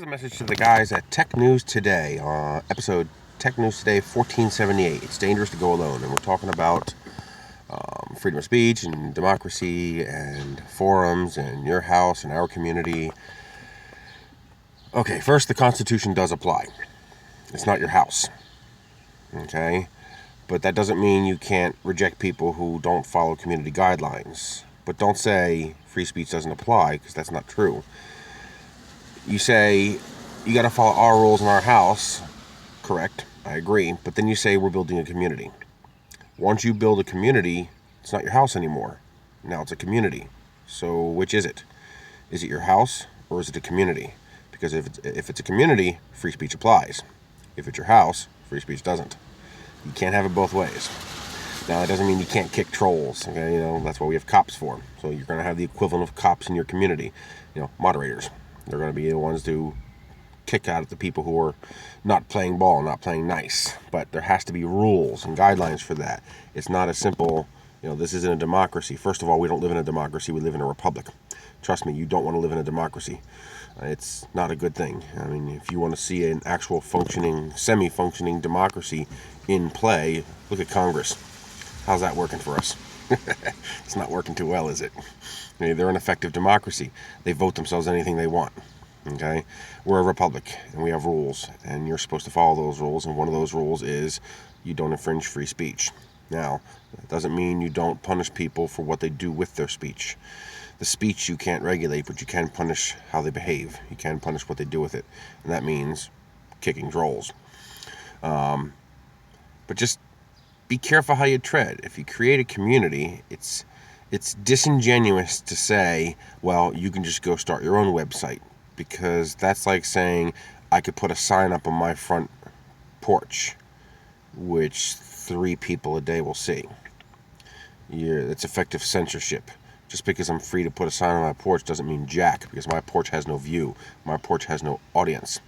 is a message to the guys at Tech News Today, episode Tech News Today 1478. It's dangerous to go alone, and we're talking about freedom of speech and democracy and forums and your house and our community. Okay, first, the Constitution does apply. It's not your house, okay? But that doesn't mean you can't reject people who don't follow community guidelines. But don't say free speech doesn't apply, because that's not true. You say, you got to follow our rules in our house. Correct, I agree. But then you say we're building a community. Once you build a community, it's not your house anymore. Now it's a community. So which is it? Is it your house or is it a community? Because if it's a community, free speech applies. If it's your house, free speech doesn't. You can't have it both ways. Now, that doesn't mean you can't kick trolls. Okay, that's what we have cops for. So you're going to have the equivalent of cops in your community. Moderators. They're going to be the ones to kick out at the people who are not playing ball, not playing nice. But there has to be rules and guidelines for that. It's not as simple, this isn't a democracy. First of all, we don't live in a democracy. We live in a republic. Trust me, you don't want to live in a democracy. It's not a good thing. I mean, if you want to see an actual functioning, semi-functioning democracy in play, look at Congress. How's that working for us? It's not working too well, is it? They're an effective democracy. They vote themselves anything they want. Okay? We're a republic, and we have rules, and you're supposed to follow those rules, and one of those rules is you don't infringe free speech. Now, that doesn't mean you don't punish people for what they do with their speech. The speech you can't regulate, but you can punish how they behave. You can punish what they do with it, and that means kicking trolls. But just be careful how you tread. If you create a community, it's disingenuous to say, well, you can just go start your own website, because that's like saying I could put a sign up on my front porch, which 3 people a day will see. It's effective censorship. Just because I'm free to put a sign on my porch doesn't mean jack, because my porch has no view. My porch has no audience.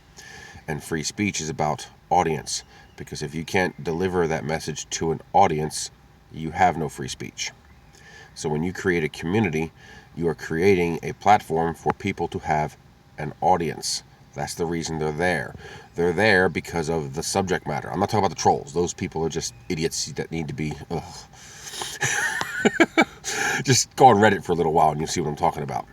And free speech is about audience, because if you can't deliver that message to an audience, you have no free speech. So when you create a community, you are creating a platform for people to have an audience. That's the reason they're there. They're there because of the subject matter. I'm not talking about the trolls. Those people are just idiots that need to be... Just go on Reddit for a little while and you'll see what I'm talking about.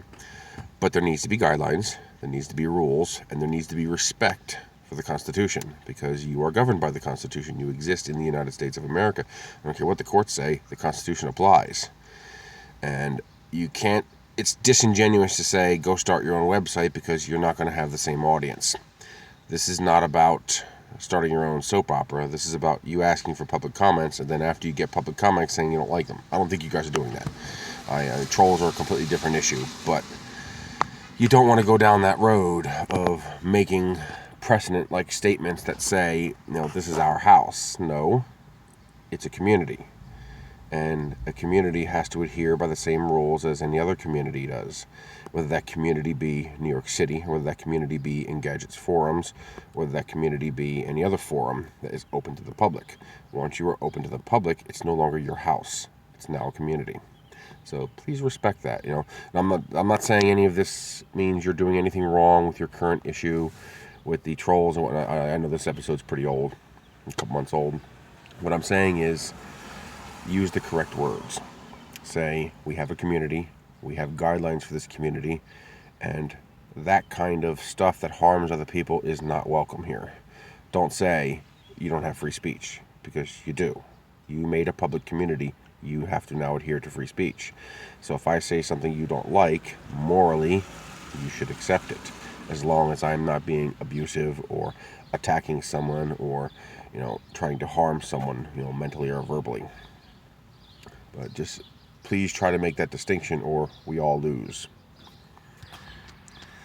But there needs to be guidelines, there needs to be rules, and there needs to be respect for the Constitution, because you are governed by the Constitution. You exist in the United States of America. I don't care what the courts say, the Constitution applies. And you can't, it's disingenuous to say, go start your own website, because you're not going to have the same audience. This is not about starting your own soap opera. This is about you asking for public comments, and then after you get public comments saying you don't like them. I don't think you guys are doing that. Trolls are a completely different issue, but you don't want to go down that road of making precedent-like statements that say, this is our house. No, it's a community. And a community has to adhere by the same rules as any other community does. Whether that community be New York City, whether that community be engadget's forums, whether that community be any other forum that is open to the public. Once you are open to the public, it's no longer your house. It's now a community. So please respect that. I'm not saying any of this means you're doing anything wrong with your current issue with the trolls and whatnot. I know this episode's pretty old, a couple months old. What I'm saying is, use the correct words. Say, we have a community, we have guidelines for this community, and that kind of stuff that harms other people is not welcome here. Don't say you don't have free speech, because you do. You made a public community, you have to now adhere to free speech. So if I say something you don't like, morally, you should accept it, as long as I'm not being abusive or attacking someone or, trying to harm someone, mentally or verbally. But just please try to make that distinction, or we all lose.